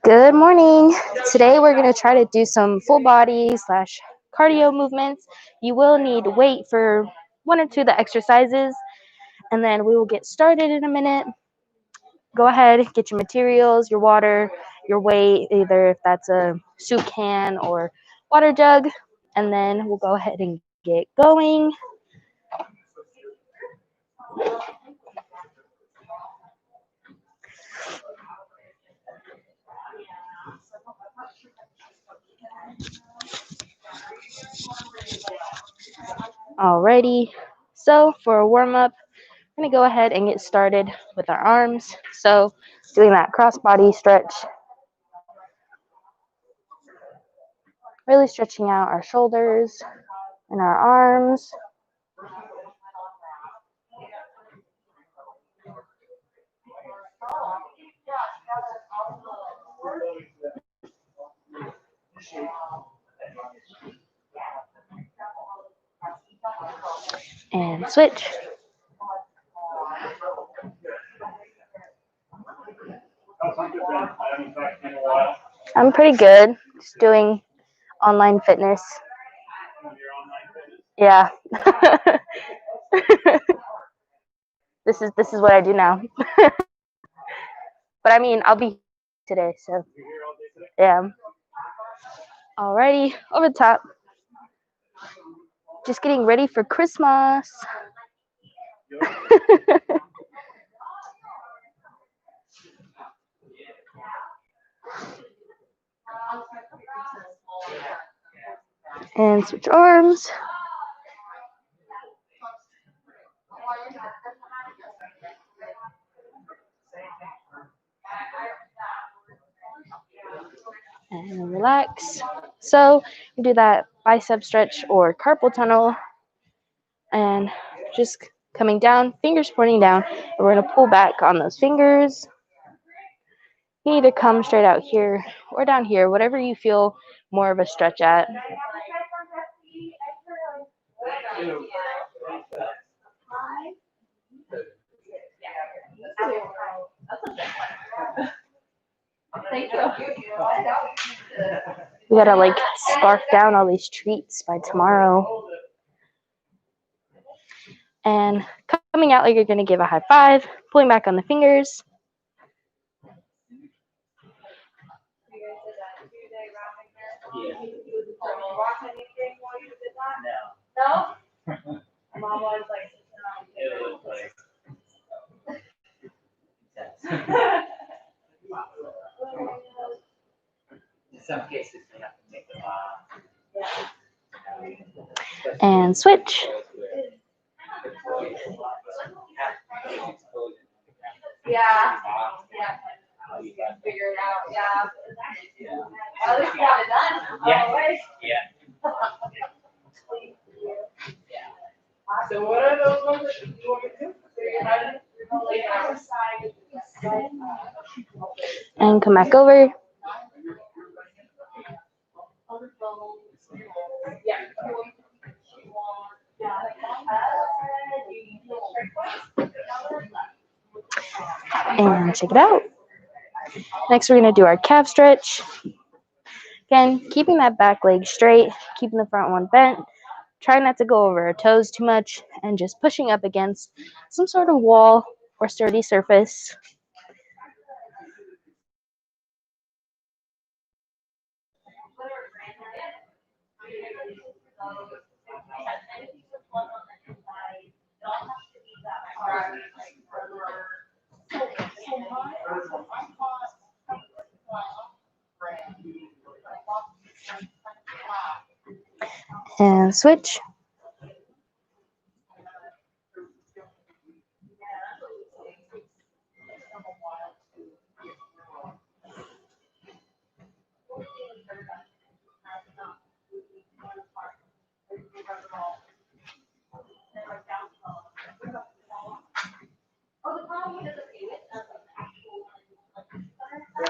Good morning. Today we're going to try to do some full body / cardio movements. You will need weight for one or two of the exercises, and then we will get started in a minute. Go ahead, get your materials, your water, your weight, either if that's a soup can or water jug, and then we'll go ahead and get going. Alrighty, so for a warm-up, I'm going to go ahead and get started with our arms. So doing that cross-body stretch, really stretching out our shoulders and our arms. And switch. I'm pretty good. Just doing online fitness. Yeah. This is what I do now. But I mean, I'll be today, so yeah. Alrighty, over the top. Just getting ready for Christmas. And switch arms. And relax. So we do that bicep stretch or carpal tunnel, and just coming down, fingers pointing down, and we're going to pull back on those fingers. You either come straight out here or down here, whatever you feel more of a stretch at. We gotta scarf down all these treats by tomorrow. And coming out like you're gonna give a high five, pulling back on the fingers. Some cases they have to make them and switch. Yeah. Figure it out. Yeah. At least you got it done. Yeah. So what are those ones that you want to do? And come back over. And check it out. Next, we're going to do our calf stretch. Again, keeping that back leg straight, keeping the front one bent. Try not to go over our toes too much, and just pushing up against some sort of wall or sturdy surface. And switch.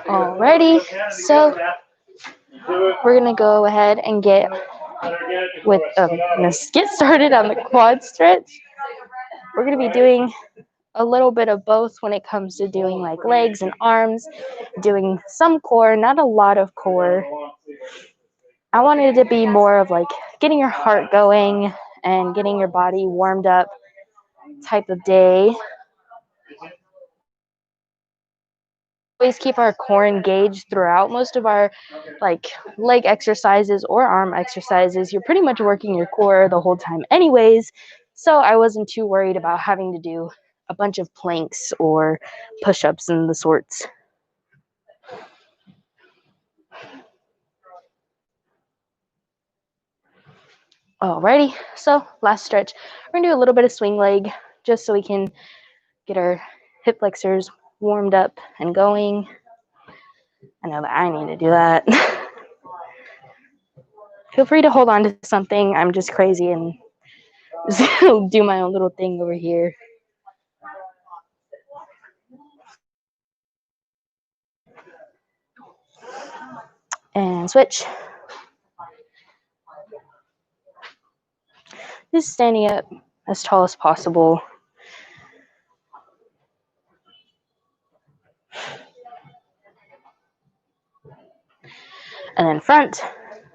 Alrighty, so we're gonna go ahead and get started on the quad stretch. We're gonna be doing a little bit of both when it comes to doing like legs and arms, doing some core, not a lot of core. I wanted it to be more of like getting your heart going and getting your body warmed up type of day. Always keep our core engaged throughout most of our like leg exercises or arm exercises. You're pretty much working your core the whole time anyways, so I wasn't too worried about having to do a bunch of planks or push-ups and the sorts. Alrighty, so last stretch, we're gonna do a little bit of swing leg just so we can get our hip flexors warmed up and going. I know that I need to do that. Feel free to hold on to something. I'm just crazy and do my own little thing over here. And switch. Just standing up as tall as possible. And then front,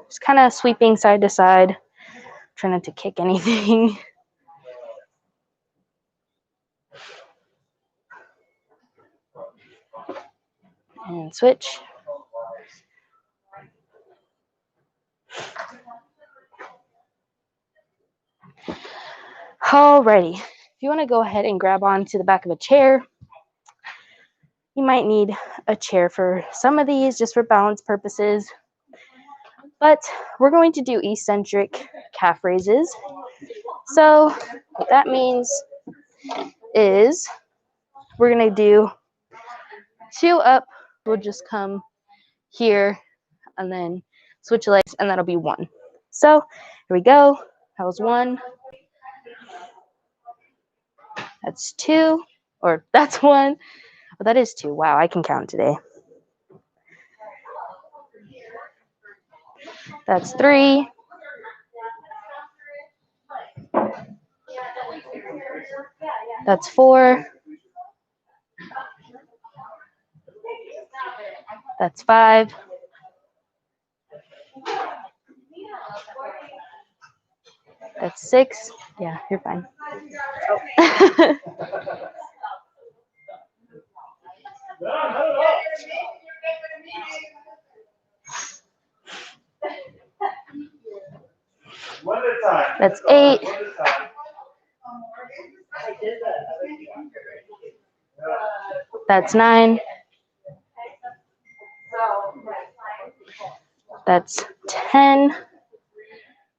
just kind of sweeping side to side. Try not to kick anything. And switch. Alrighty, if you want to go ahead and grab onto the back of a chair, you might need a chair for some of these just for balance purposes. But we're going to do eccentric calf raises. So what that means is we're going to do 2 up. We'll just come here and then switch legs, and that'll be 1. So here we go. That was 1. That's 2, or that's 1. Oh, that is 2. Wow, I can count today. That's 3. That's 4. That's 5. That's 6. Yeah, you're fine. Oh. That's 8. That's 9. That's 10.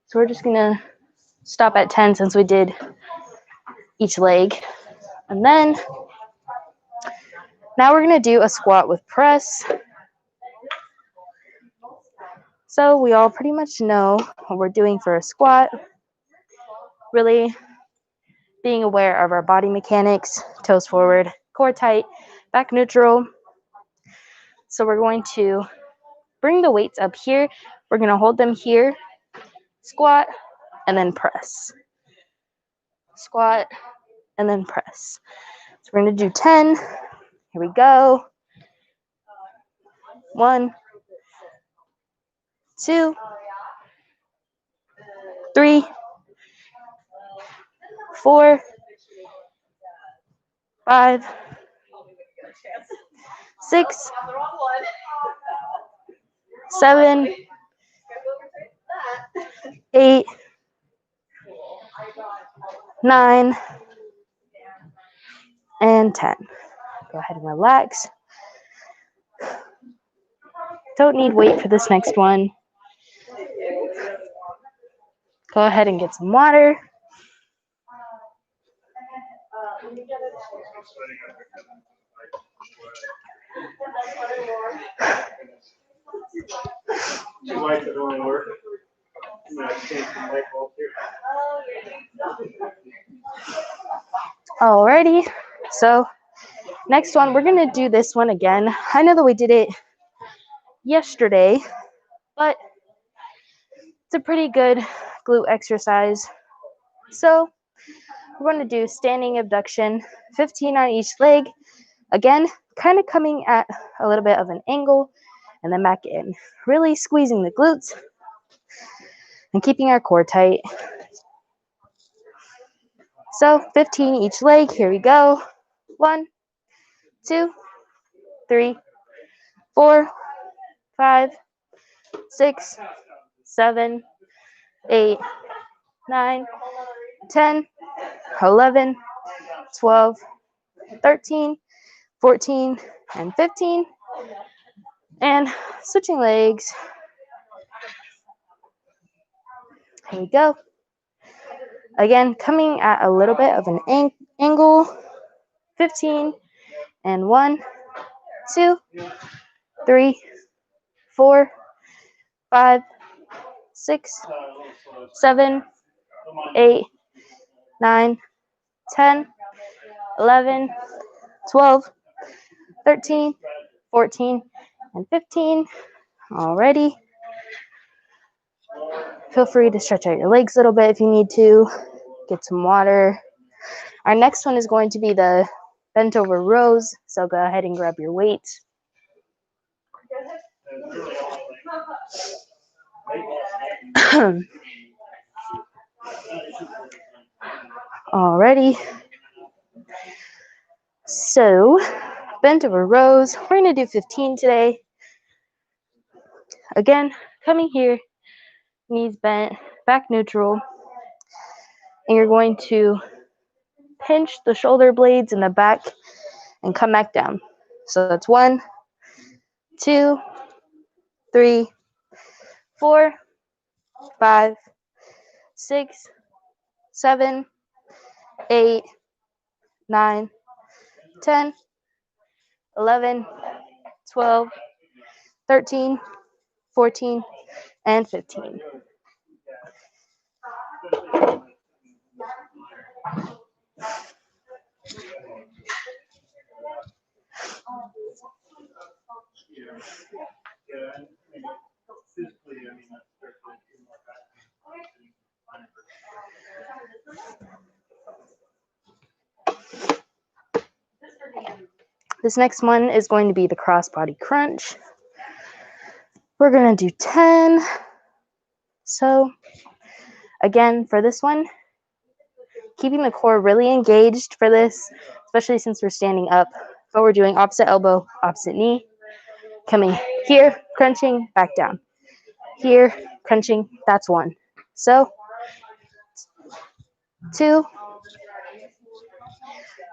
So we're just gonna stop at 10 since we did each leg. And then now we're gonna do a squat with press. So we all pretty much know what we're doing for a squat. Really being aware of our body mechanics, toes forward, core tight, back neutral. So we're going to bring the weights up here. We're going to hold them here, squat, and then press. Squat, and then press. So we're going to do 10. Here we go. 1, 2, 3, 4, 5, 6, 7, 8, 9, and 10. Go ahead and relax. Don't need weight for this next one. Go ahead and get some water. Alrighty, so Next one, we're going to do this one again. I know that we did it yesterday, but it's a pretty good glute exercise. So we're going to do standing abduction, 15 on each leg. Again, kind of coming at a little bit of an angle and then back in. Really squeezing the glutes and keeping our core tight. So 15 each leg. Here we go. 1, 2, 3, 4, 5, 6, 7, 8, 9, 10, 11, 12, 13, 14, and 15. And switching legs. Here we go. Again, coming at a little bit of an angle. 15 and 1, 2, 3, 4, 5, 6, 7, 8, 9, 10, 11, 12, 13, 14, and 15. Alrighty. Feel free to stretch out your legs a little bit if you need to. Get some water. Our next one is going to be the bent over rows. So go ahead and grab your weights. Alrighty. So bent over rows. We're going to do 15 today. Again, coming here, knees bent, back neutral. And you're going to pinch the shoulder blades in the back and come back down. So that's 1, 2, 3, 4, 5, 6, 7, 8, 9, 10, 11, 12, 13, 14, and 15. This next one is going to be the crossbody crunch. We're going to do 10. So again, for this one, keeping the core really engaged for this, especially since we're standing up. But we're doing opposite elbow, opposite knee. Coming here, crunching, back down. Here, crunching, that's 1. So 2,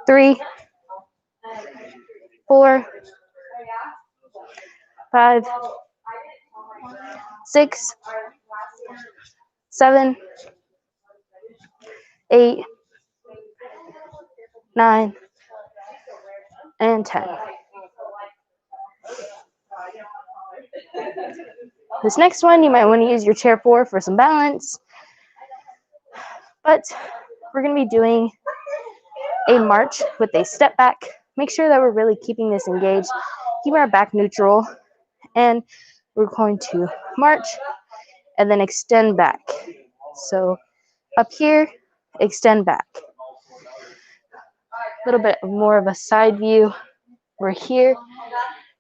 3, 4, 5, 6, 7, 8, 9, and 10. This next one, you might want to use your chair for some balance. But we're going to be doing a march with a step back. Make sure that we're really keeping this engaged. Keep our back neutral. And we're going to march and then extend back. So up here, extend back. A little bit more of a side view. We're here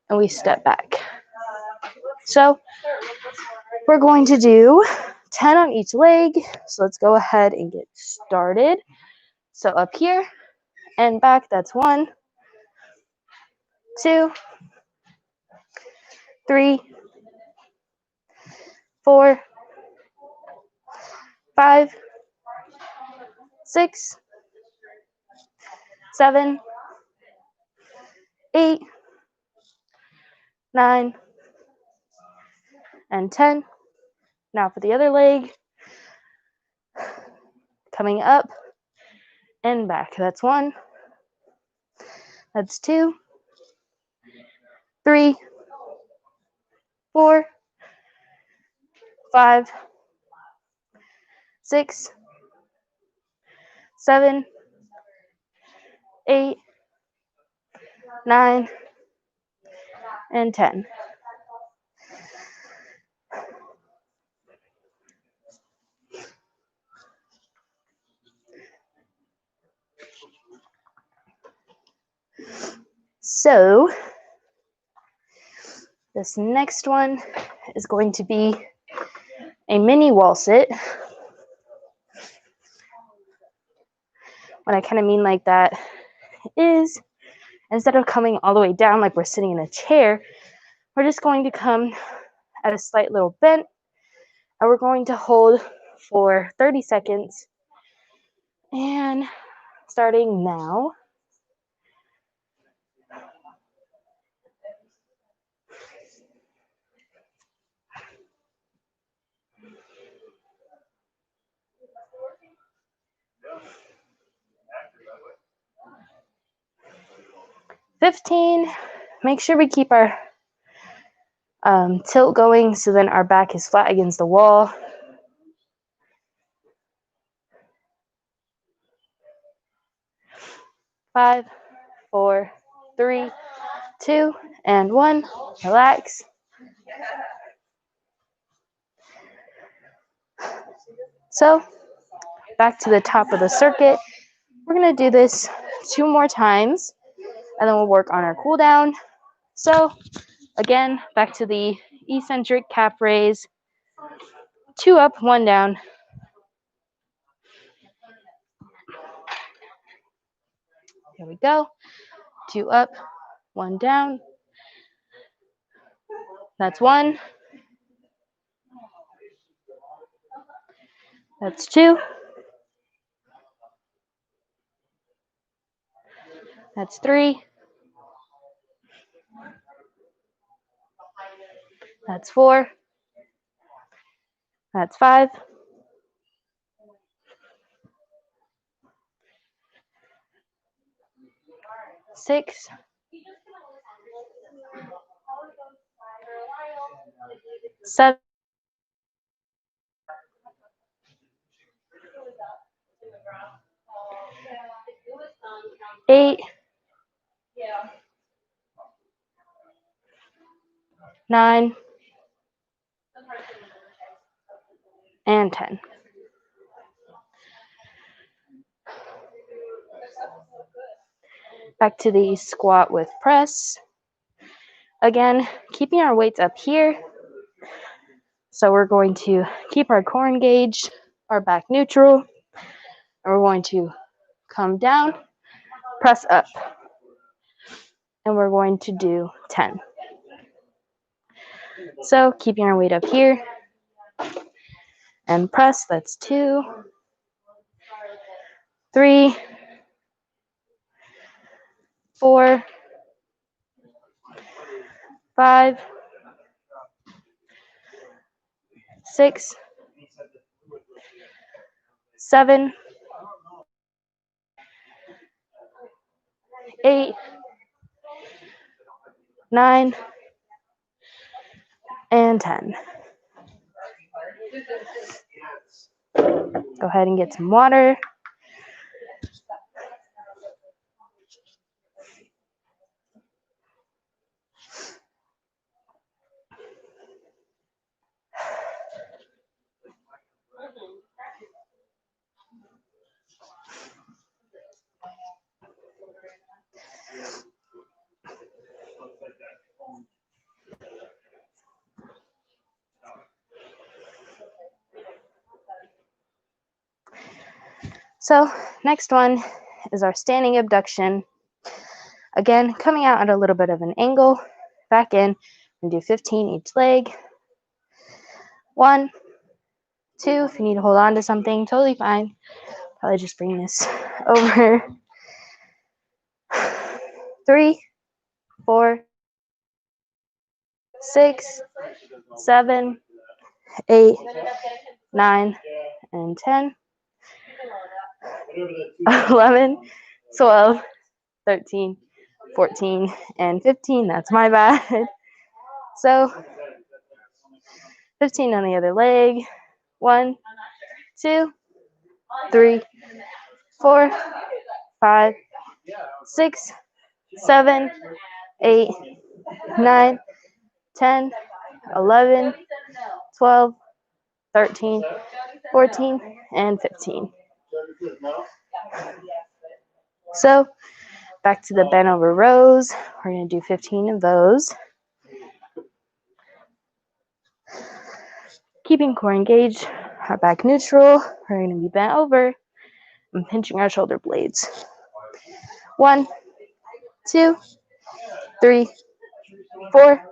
and we step back. So we're going to do 10 on each leg. So let's go ahead and get started. So up here and back, that's 1, 2, 3, 4, 5, 6, 7, 8, 9, and 10. Now for the other leg, coming up and back. That's 1, that's 2, 3, 4, 5, 6, 7, 8, 9, and 10. So this next one is going to be a mini wall sit. What I kind of mean like that is instead of coming all the way down like we're sitting in a chair, we're just going to come at a slight little bent, and we're going to hold for 30 seconds. And starting now. $15. Make sure we keep our tilt going so then our back is flat against the wall. 5, 4, 3, 2, and 1. Relax. So back to the top of the circuit. We're going to do this 2 more times, and then we'll work on our cool down. So again, back to the eccentric calf raise. 2 up, 1 down. Here we go. 2 up, 1 down. That's 1. That's 2. That's 3. That's 4. That's 5. Six. 7. 8. 9. And 10. Back to the squat with press. Again, keeping our weights up here. So we're going to keep our core engaged, our back neutral, and we're going to come down, press up, and we're going to do 10. So keeping our weight up here, and press, that's 2, 3, 4, 5, 6, 7, 8, 9, and 10. Go ahead and get some water. So next one is our standing abduction. Again, coming out at a little bit of an angle, back in, and do 15 each leg. 1, 2, if you need to hold on to something, totally fine. Probably just bring this over. 3, 4, 6, 7, 8, 9, and 10. 11, 12, 13, 14, and 15. That's my bad. So 15 on the other leg. 1, 2, 3, 4, 5, 6, 7, 8, 9, 10, 11, 12, 13, 14, and 15. So back to the bent over rows. We're going to do 15 of those. Keeping core engaged, our back neutral. We're going to be bent over and pinching our shoulder blades. 1, 2, 3, 4,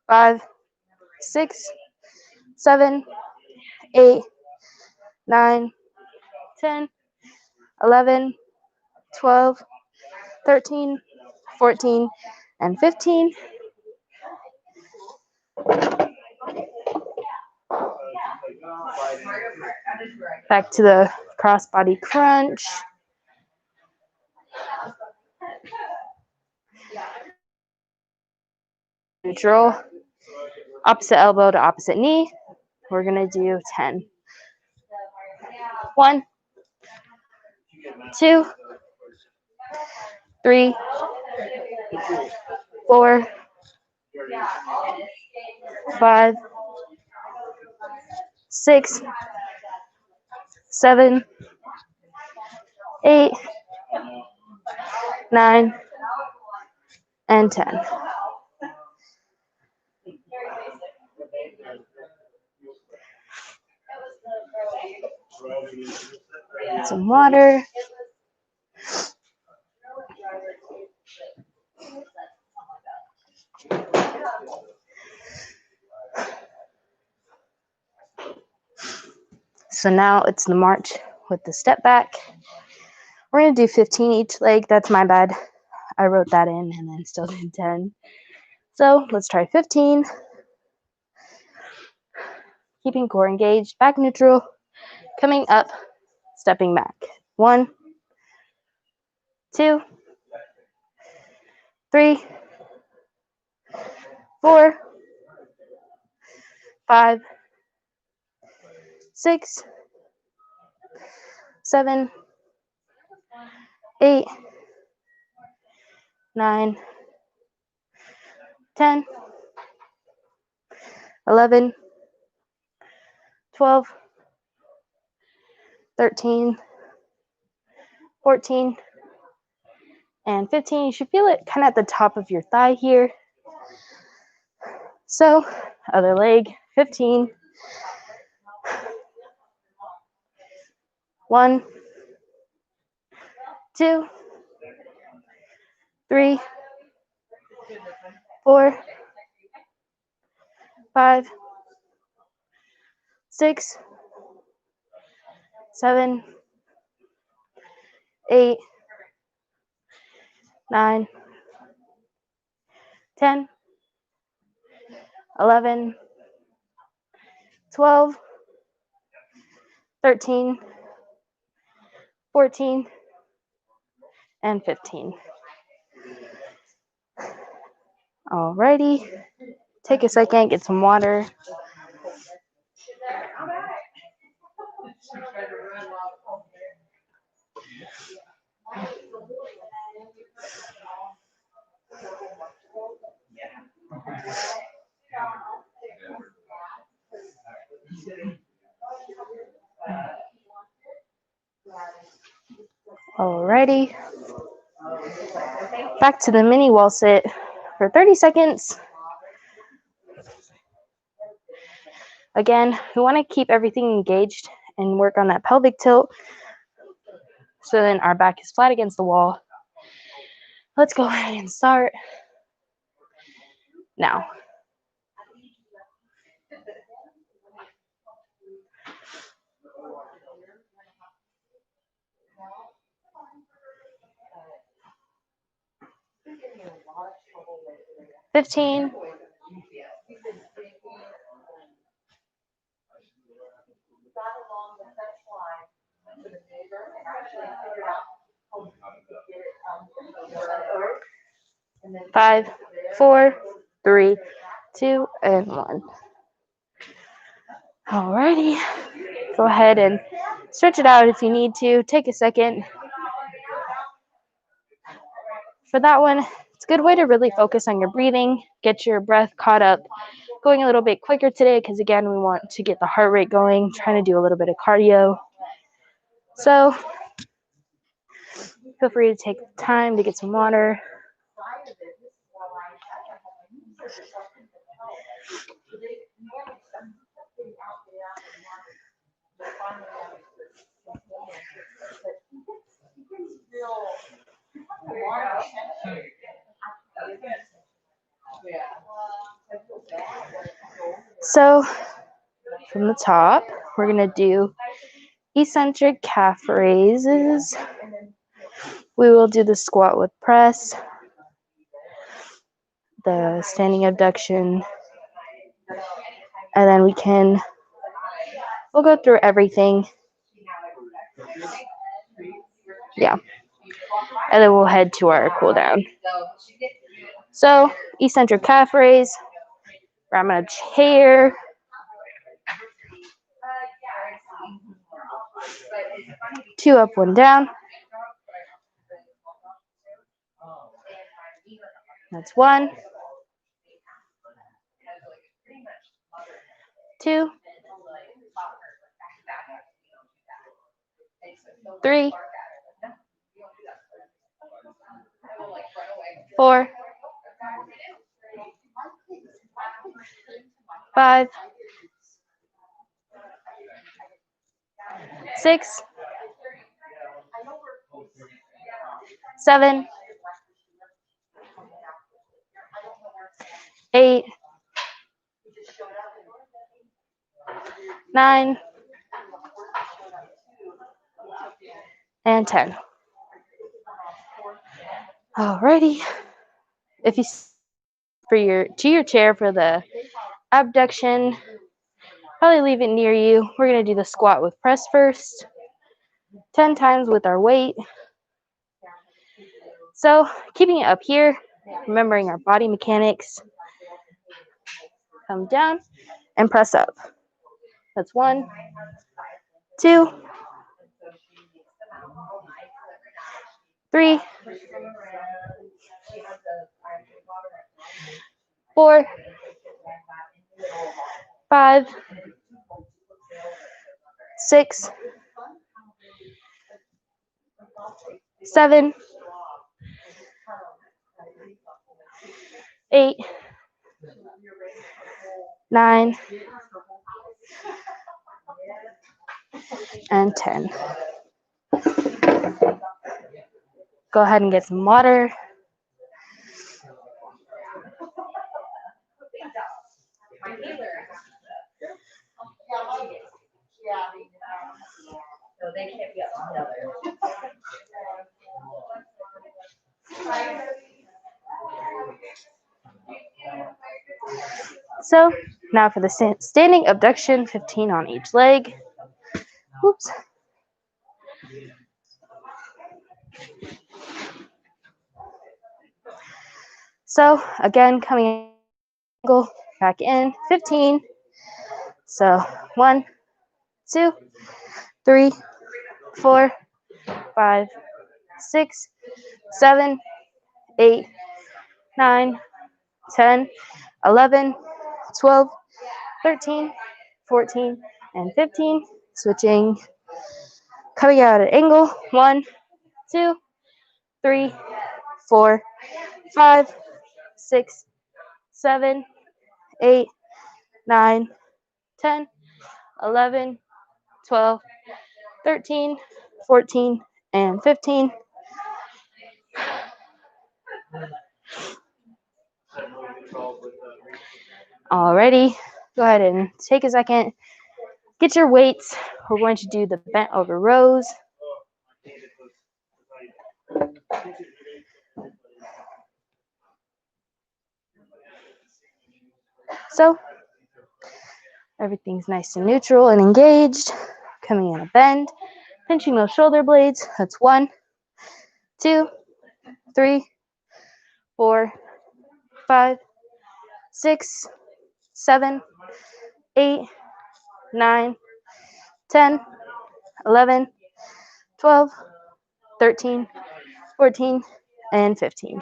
5, 6, 7, 8, 9, 10, 11, 12, 13, 14, and 15. Back to the crossbody crunch. Neutral. Opposite elbow to opposite knee. We're going to do 10. 1, 2, 3, 4, 5, 6, 7, 8, 9, and 10. Some water. So now it's the march with the step back. We're going to do 15 each leg. That's my bad. I wrote that in and then still did 10. So let's try 15. Keeping core engaged, back neutral, coming up, stepping back. 1, 2, 3, 4, 5, 6, 7, 8, 9, 10, 11, 12, 13, 14, and 15. You should feel it kind of at the top of your thigh here. So, other leg, 15. 1, 2, 3, 4, 5, 6, 7, 8, 9, 10, 11, 12, 13, 14, and 15. Alrighty, take a second, get some water. Alrighty, back to the mini wall sit for 30 seconds. Again, we want to keep everything engaged and work on that pelvic tilt so then our back is flat against the wall. Let's go ahead and start now. $15. Five, 4, 3, 2, and 1. Alrighty, go ahead and stretch it out if you need to. Take a second. for that one, it's a good way to really focus on your breathing, get your breath caught up, going a little bit quicker today because, again, we want to get the heart rate going, trying to do a little bit of cardio. So feel free to take the time to get some water. So from the top, we're going to do eccentric calf raises. We will do the squat with press, the standing abduction, and then we'll go through everything. Yeah. And then we'll head to our cool down. So, eccentric calf raise. I'm on a chair. Two up, one down. That's 1, 2, 3, 4, 5, 6, 7, 8, 9, and 10. Alrighty. If you to your chair for the abduction, probably leave it near you. We're going to do the squat with press first, 10 times with our weight. So keeping it up here, remembering our body mechanics. Come down and press up. That's 1, 2, 3, 4, 5, 6, 7, 8, 9, and 10. Go ahead and get some water. So now for the standing abduction, 15 on each leg. Oops. So again, coming angle, back in, 15. So 1, 2, 3, 4, 5, 6, 7, 8, 9, 10, 11, 12, 13, 14, and 15. Switching, coming out at an angle, 1, 2, 3, 4, 5, 6, 7, 8, 9, 10, 11, 12, 13, 14, and 15. Alrighty, go ahead and take a second. Get your weights. We're going to do the bent over rows. So everything's nice and neutral and engaged. Coming in a bend, pinching those shoulder blades. That's 1, 2, 3, 4, 5, 6, 7, 8, 9, 10, 11, 12, 13, 14, and 15.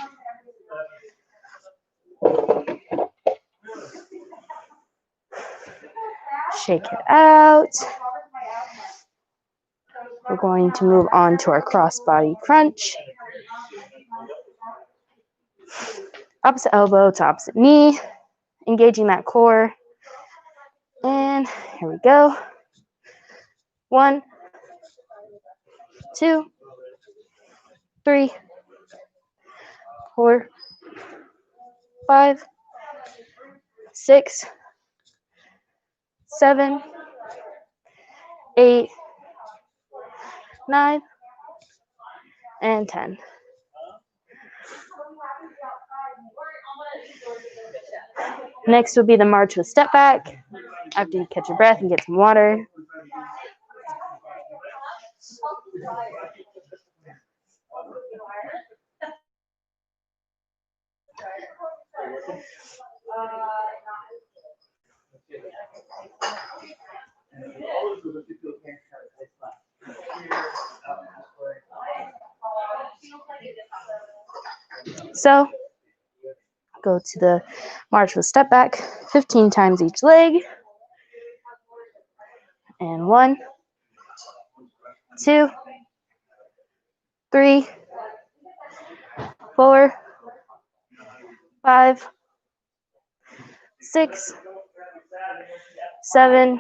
Shake it out. We're going to move on to our crossbody crunch. Opposite elbow to opposite knee, engaging that core. And here we go. 1, 2, 3, 4, 5, 6, 7, 8, 9, and 10. Next would be the march with step back. After you catch your breath and get some water. So go to the march with step back 15 times each leg. And 1, 2, 3, 4, 5, 6, 7,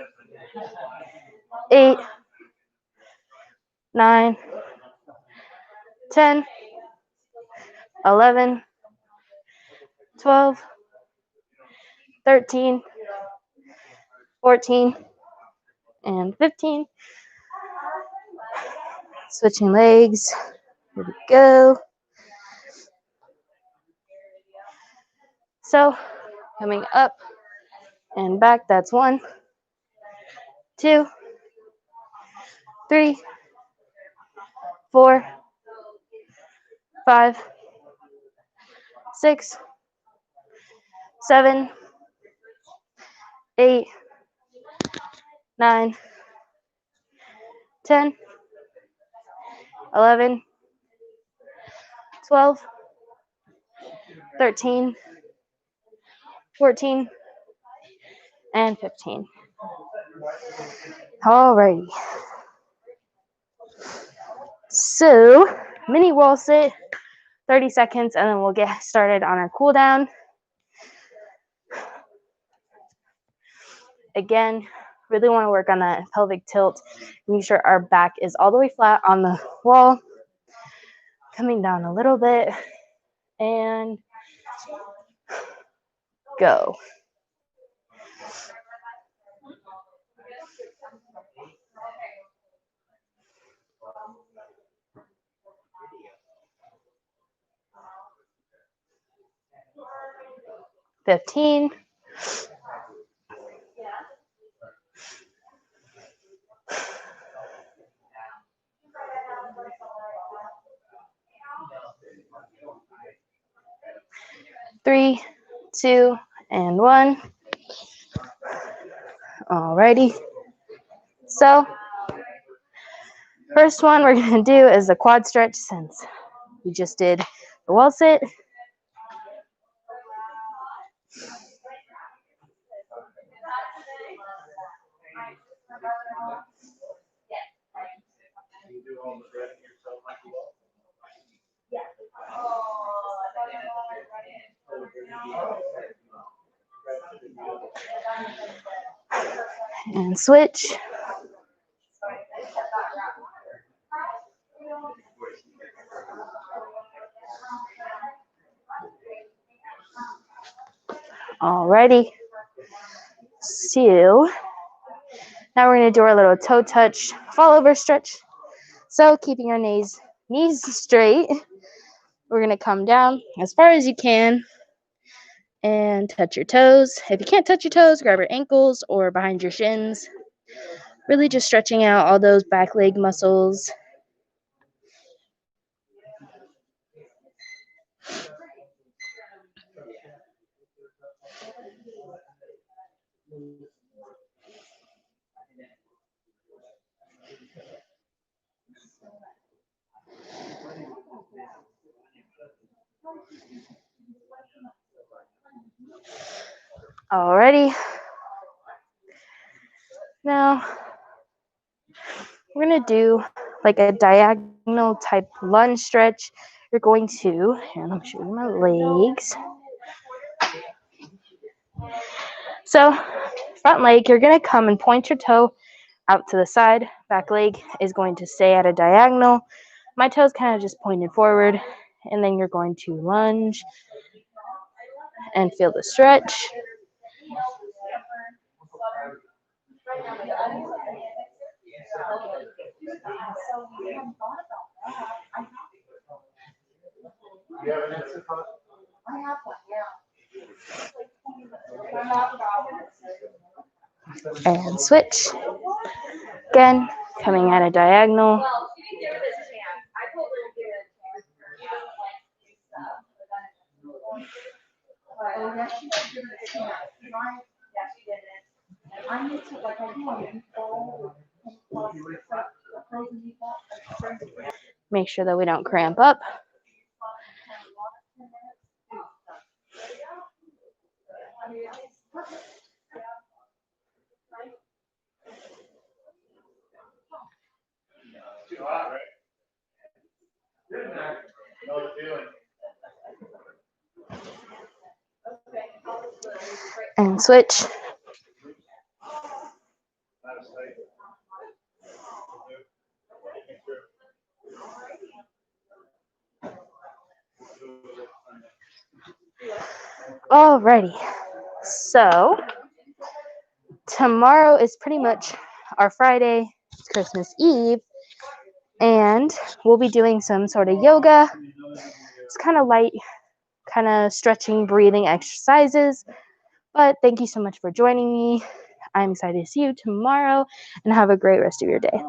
8, 9, 10, 11, 12, 13, 14, and 15. Switching legs. Here we go. So coming up and back, that's 1, 2, 3, 4, 5, 6, 7, 8, 9, 10, 11, 12, 13, 14, and 15. Alrighty. So, mini wall sit, 30 seconds, and then we'll get started on our cool down. Again, really want to work on that pelvic tilt. Make sure our back is all the way flat on the wall. Coming down a little bit, and go. $15. 3, 2, and 1. Alrighty. So, first one we're going to do is a quad stretch since we just did the wall sit. And switch. Alrighty. So now we're going to do our little toe touch fall over stretch. So keeping our knees straight, we're going to come down as far as you can and touch your toes. If you can't touch your toes, grab your ankles or behind your shins. Really just stretching out all those back leg muscles. Alrighty. Now, we're going to do like a diagonal type lunge stretch. You're going to, and I'm showing my legs. So, front leg, you're going to come and point your toe out to the side. Back leg is going to stay at a diagonal. My toe's kind of just pointed forward. And then you're going to lunge and feel the stretch. You have an instant pot? And switch. Again, coming at a diagonal. Make sure that we don't cramp up. Too hot, right? Know the feeling. And switch. Out of sight. Alrighty. So, tomorrow is pretty much our Friday. It's Christmas Eve. And we'll be doing some sort of yoga. It's kind of light, kind of stretching, breathing exercises. But thank you so much for joining me. I'm excited to see you tomorrow and have a great rest of your day.